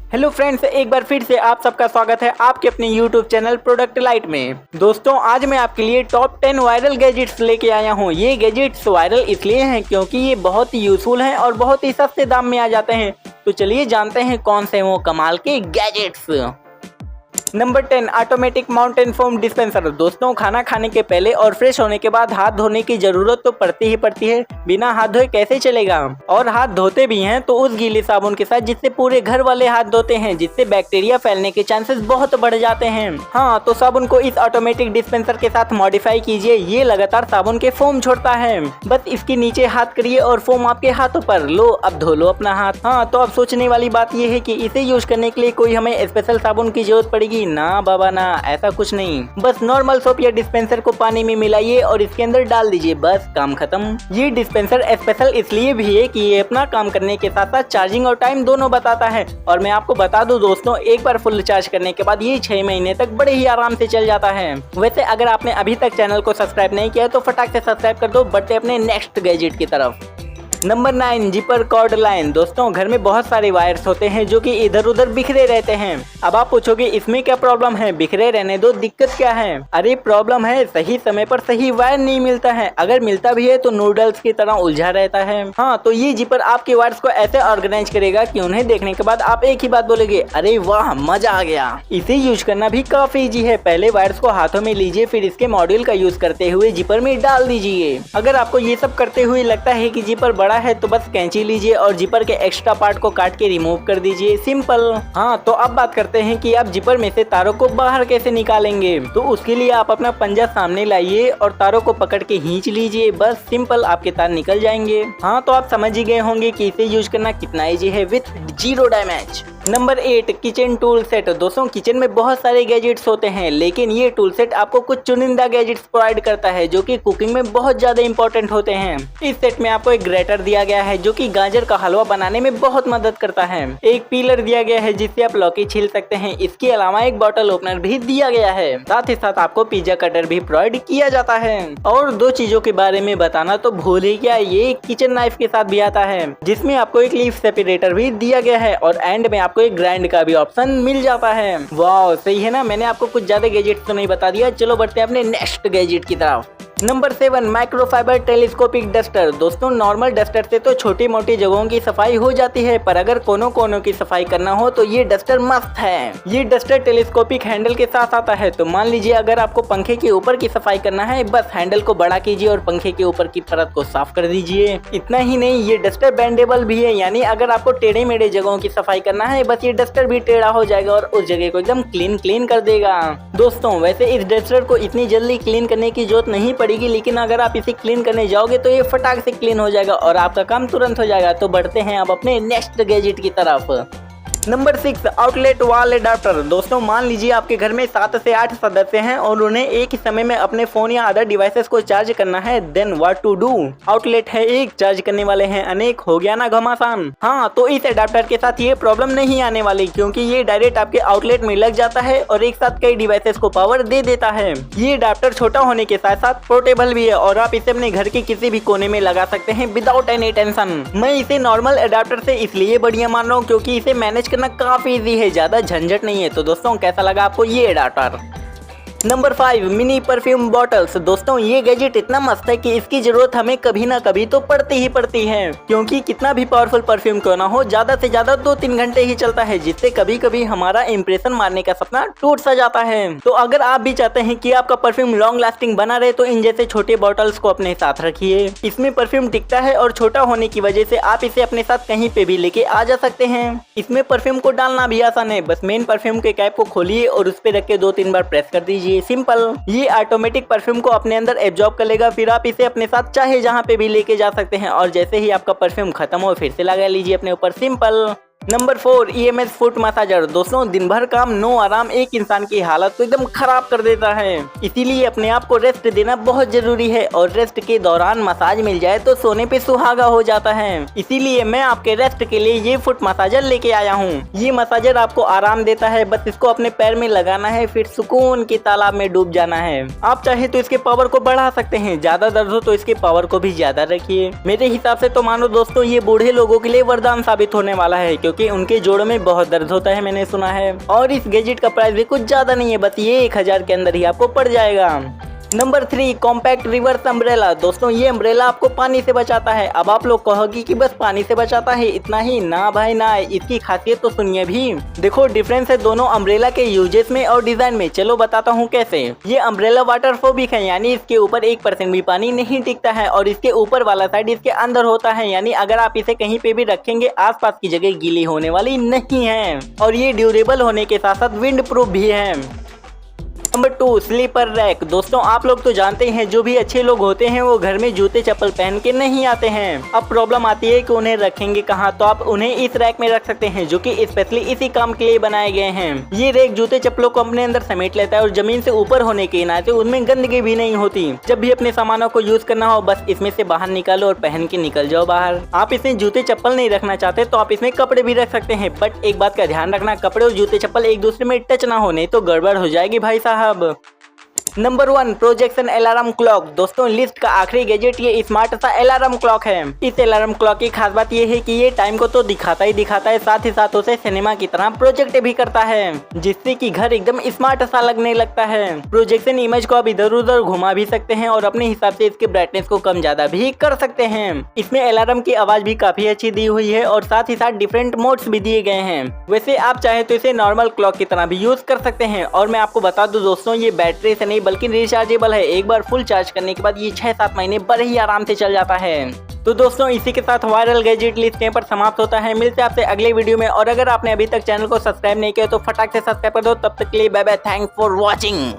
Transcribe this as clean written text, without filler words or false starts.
Hello friends, एक बार फिर से आप सबका स्वागत है आपके अपने यूट्यूब चैनल प्रोडक्ट लाइट में। दोस्तों, आज मैं आपके लिए टॉप 10 वायरल गैजेट्स लेके आया हूँ। ये गैजेट्स वायरल इसलिए हैं क्योंकि ये बहुत ही यूजफुल हैं और बहुत ही सस्ते दाम में आ जाते हैं। तो चलिए जानते हैं कौन से वो कमाल के gadgets. Number 10, automatic mountain foam dispenser. दोस्तों, खाना खाने के पहले और फ्रेश होने के बाद हाथ धोने की जरूरत तो पड़ती ही पड़ती है। बिना हाथ धोए कैसे चलेगा। और हाथ धोते भी हैं तो उस गीले साबुन के साथ जिससे पूरे घर वाले हाथ धोते हैं, जिससे बैक्टीरिया फैलने के चांसेस बहुत बढ़ जाते हैं। हाँ, तो साबुन को इस ऑटोमेटिक डिस्पेंसर के साथ मॉडिफाई कीजिए। ये लगातार साबुन के फोम छोड़ता है। बस इसके नीचे हाथ करिए और फोम आपके हाथों पर। लो, अब धो लो अपना हाथ। हाँ, तो अब सोचने वाली बात यह है कि इसे यूज करने के लिए कोई हमें स्पेशल साबुन की जरूरत पड़ेगी। ना बाबा ना, ऐसा कुछ नहीं। बस नॉर्मल सोप या डिस्पेंसर को पानी में मिलाइए और इसके अंदर डाल दीजिए, बस काम खत्म। ये डिस्पेंसर स्पेशल इसलिए भी है कि ये अपना काम करने के साथ साथ चार्जिंग और टाइम दोनों बताता है। और मैं आपको बता दूं दोस्तों, एक बार फुल चार्ज करने के बाद ये 6 महीने तक बड़े ही आराम से चल जाता है। वैसे अगर आपने अभी तक चैनल को सब्सक्राइब नहीं किया तो फटाक से सब्सक्राइब कर दो। बढ़ते अपने नेक्स्ट गैजेट की तरफ। Number 9, zipper chord line. दोस्तों, घर में बहुत सारे वायर्स होते हैं जो कि इधर उधर बिखरे रहते हैं। अब आप पूछोगे इसमें क्या प्रॉब्लम है, बिखरे रहने दो, दिक्कत क्या है। अरे प्रॉब्लम है सही समय पर सही वायर नहीं मिलता है। अगर मिलता भी है तो नूडल्स की तरह उलझा रहता है। हाँ, तो ये जिपर आपके वायर्स को ऐसे ऑर्गेनाइज करेगा कि उन्हें देखने के बाद आप एक ही बात बोलेंगे, अरे वाह, मजा आ गया। इसे यूज करना भी काफी इजी है। पहले वायर्स को हाथों में लीजिए, फिर इसके मॉड्यूल का यूज करते हुए जिपर में डाल दीजिए। अगर आपको ये सब करते हुए लगता है कि जिपर बड़ा है तो बस कैंची लीजिए और जिपर के एक्स्ट्रा पार्ट को काट के रिमूव कर दीजिए, सिंपल। हाँ, तो अब बात करते हैं कि आप जिपर में से तारों को बाहर कैसे निकालेंगे। तो उसके लिए आप अपना पंजा सामने लाइए और तारों को पकड़ के खींच लीजिए, बस सिंपल, आपके तार निकल जाएंगे। हाँ, तो आप समझ ही गए होंगे कि इसे यूज करना कितना इजी है with 0 damage. Number 8, kitchen tool set. दोस्तों, किचन में बहुत सारे गैजेट्स होते हैं, लेकिन ये टूल सेट आपको कुछ चुनिंदा गैजेट्स प्रोवाइड करता है जो कि कुकिंग में बहुत ज्यादा इंपॉर्टेंट होते हैं। इस सेट में आपको एक ग्रेटर दिया गया है जो कि गाजर का हलवा बनाने में बहुत मदद करता है। एक पीलर दिया गया है जिससे आप लौकी छील सकते हैं। इसके अलावा एक बॉटल ओपनर भी दिया गया है। साथ ही साथ आपको पिज्जा कटर भी प्रोवाइड किया जाता है। और 2 चीजों के बारे में बताना तो भूल ही गया, ये किचन नाइफ के साथ भी आता है जिसमें आपको एक लीफ सेपरेटर भी दिया गया है और एंड में आपको एक ग्राइंड का भी ऑप्शन मिल जाता है। वाह, सही है ना। मैंने आपको कुछ ज्यादा गैजेट तो नहीं बता दिया। चलो बढ़ते हैं अपने नेक्स्ट गैजेट की तरफ। Number 7, microfibre telescopic duster. दोस्तों, नॉर्मल डस्टर से तो छोटी मोटी जगहों की सफाई हो जाती है, पर अगर कोनों कोनों की सफाई करना हो तो ये डस्टर मस्त है। ये डस्टर टेलीस्कोपिक हैंडल के साथ आता है। तो मान लीजिए अगर आपको पंखे के ऊपर की सफाई करना है, बस हैंडल को बड़ा कीजिए और पंखे के ऊपर की परत को साफ कर दीजिए। इतना ही नहीं, ये डस्टर बेंडेबल भी है, यानी अगर आपको टेढ़े मेढ़े जगहों की सफाई करना है, बस ये डस्टर भी टेढ़ा हो जाएगा और उस जगह को एकदम क्लीन कर देगा। दोस्तों, वैसे इस डस्टर को इतनी जल्दी क्लीन करने की जरूरत नहीं पड़ेगी, लेकिन अगर आप इसे क्लीन करने जाओगे तो ये फटाक से क्लीन हो जाएगा और आपका काम तुरंत हो जाएगा। तो बढ़ते हैं अब अपने नेक्स्ट गैजेट की तरफ। Number 6, outlet wall adapter. दोस्तों, मान लीजिए आपके घर में 7 से 8 सदस्य हैं और उन्हें एक ही समय में अपने फोन या अदर डिवाइसेस को चार्ज करना है। Then what to do. Outlet है एक, चार्ज करने वाले हैं अनेक, हो गया ना घमासान। हाँ, तो इस अडाप्टर के साथ ये प्रॉब्लम नहीं आने वाली, क्योंकि ये डायरेक्ट आपके आउटलेट में लग जाता है और एक साथ कई डिवाइसेस को पावर दे देता है। ये अडाप्टर छोटा होने के साथ साथ पोर्टेबल भी है और आप इसे अपने घर के किसी भी कोने में लगा सकते हैं विदाउट एनी टेंशन। मैं इसे नॉर्मल अडाप्टर से इसलिए बढ़िया मान रहा हूँ क्योंकि इसे मैनेज करना काफी इजी है, ज्यादा झंझट नहीं है। तो दोस्तों, कैसा लगा आपको ये adapter. Number 5, mini perfume bottles. दोस्तों, ये गैजेट इतना मस्त है कि इसकी जरूरत हमें कभी ना कभी तो पड़ती ही पड़ती है, क्योंकि कितना भी पावरफुल परफ्यूम क्यों ना हो, ज्यादा से ज्यादा 2-3 घंटे ही चलता है, जिससे कभी कभी हमारा इंप्रेशन मारने का सपना टूट सा जाता है। तो अगर आप भी चाहते हैं कि आपका परफ्यूम लॉन्ग लास्टिंग बना रहे तो इन जैसे छोटे बॉटल्स को अपने साथ रखिए। इसमें परफ्यूम टिकता है और छोटा होने की वजह से आप इसे अपने साथ कहीं पे भी लेके आ जा सकते हैं। इसमें परफ्यूम को डालना भी आसान है, बस मेन परफ्यूम के कैप को खोलिए और उस पर रख के 2-3 बार प्रेस कर दीजिए, सिंपल। ये ऑटोमेटिक परफ्यूम को अपने अंदर एब्जॉर्ब कर लेगा, फिर आप इसे अपने साथ चाहे जहां पे भी लेके जा सकते हैं और जैसे ही आपका परफ्यूम खत्म हो फिर से लगा लीजिए अपने ऊपर, simple. Number 4, EMS foot massager. दोस्तों, दिन भर काम नो आराम एक इंसान की हालत तो एकदम खराब कर देता है, इसीलिए अपने आप को रेस्ट देना बहुत जरूरी है और रेस्ट के दौरान मसाज मिल जाए तो सोने पे सुहागा हो जाता है। इसीलिए मैं आपके रेस्ट के लिए ये फुट मसाजर लेके आया हूँ। ये मसाजर आपको आराम देता है, बस इसको अपने पैर में लगाना है, फिर सुकून के तालाब में डूब जाना है। आप चाहे तो इसके पावर को बढ़ा सकते हैं, ज्यादा दर्द हो तो इसके पावर को भी ज्यादा रखिए। मेरे हिसाब से तो मानो दोस्तों, ये बूढ़े लोगों के लिए वरदान साबित होने वाला है, क्योंकि उनके जोड़ों में बहुत दर्द होता है, मैंने सुना है। और इस गैजेट का प्राइस भी कुछ ज्यादा नहीं है, बस ये 1000 के अंदर ही आपको पड़ जाएगा। Number 3 compact reverse umbrella. दोस्तों ये अम्ब्रेला आपको पानी से बचाता है। अब आप लोग कहोगे कि बस पानी से बचाता है, इतना ही? ना भाई ना, इसकी खासियत तो सुनिए भी। देखो डिफरेंस है दोनों अम्ब्रेला के यूजेस में और डिजाइन में। चलो बताता हूँ कैसे। ये अम्ब्रेला वाटरफोबिक है, यानी इसके ऊपर 1% भी पानी नहीं टिकता है और इसके ऊपर वाला साइड इसके अंदर होता है, यानी अगर आप इसे कहीं पे भी रखेंगे आसपास की जगह गीली होने वाली नहीं है। और ये ड्यूरेबल होने के साथ साथ विंड प्रूफ भी है। Number 2 sleeper rack. दोस्तों आप लोग तो जानते हैं जो भी अच्छे लोग होते हैं वो घर में जूते चप्पल पहन के नहीं आते हैं। अब प्रॉब्लम आती है कि उन्हें रखेंगे कहाँ, तो आप उन्हें इस रैक में रख सकते हैं जो कि स्पेशली इसी काम के लिए बनाए गए हैं। ये रैक जूते चप्पलों को अपने अंदर समेट लेता है और जमीन से ऊपर होने के नाते उनमें गंदगी भी नहीं होती। जब भी अपने सामानों को यूज करना हो बस इसमें से बाहर निकालो और पहन के निकल जाओ बाहर। आप इसमें जूते चप्पल नहीं रखना चाहते तो आप इसमें कपड़े भी रख सकते हैं, बट एक बात का ध्यान रखना, कपड़े और जूते चप्पल एक दूसरे में टच ना होने, तो गड़बड़ हो जाएगी भाई साहब। Number 1 projection alarm clock. दोस्तों लिस्ट का आखिरी गैजेट ये स्मार्ट सा अलार्म क्लॉक है। इस अलार्म क्लॉक की खास बात ये है कि ये टाइम को तो दिखाता ही दिखाता है, साथ ही साथ उसे सिनेमा की तरह प्रोजेक्ट भी करता है, जिससे कि घर एकदम स्मार्ट सा लगने लगता है। प्रोजेक्शन इमेज को आप इधर उधर घुमा भी सकते हैं और अपने हिसाब से इसके ब्राइटनेस को कम ज्यादा भी कर सकते हैं। इसमें अलार्म की आवाज भी काफी अच्छी दी हुई है और साथ ही साथ डिफरेंट मोड्स भी दिए गए हैं। वैसे आप चाहे तो इसे नॉर्मल क्लॉक की तरह भी यूज कर सकते हैं। और मैं आपको बता दूं दोस्तों, ये बैटरी से नहीं बल्कि रिचार्जेबल है। एक बार फुल चार्ज करने के बाद ये 6-7 महीने बड़े ही आराम से चल जाता है। तो दोस्तों इसी के साथ वायरल गैजेट लिस्ट यहाँ पर समाप्त होता है। मिलते हैं आपसे अगले वीडियो में, और अगर आपने अभी तक चैनल को सब्सक्राइब नहीं किया तो फटाक से सब्सक्राइब कर दो। तब तक के लिए bye bye, thanks for watching.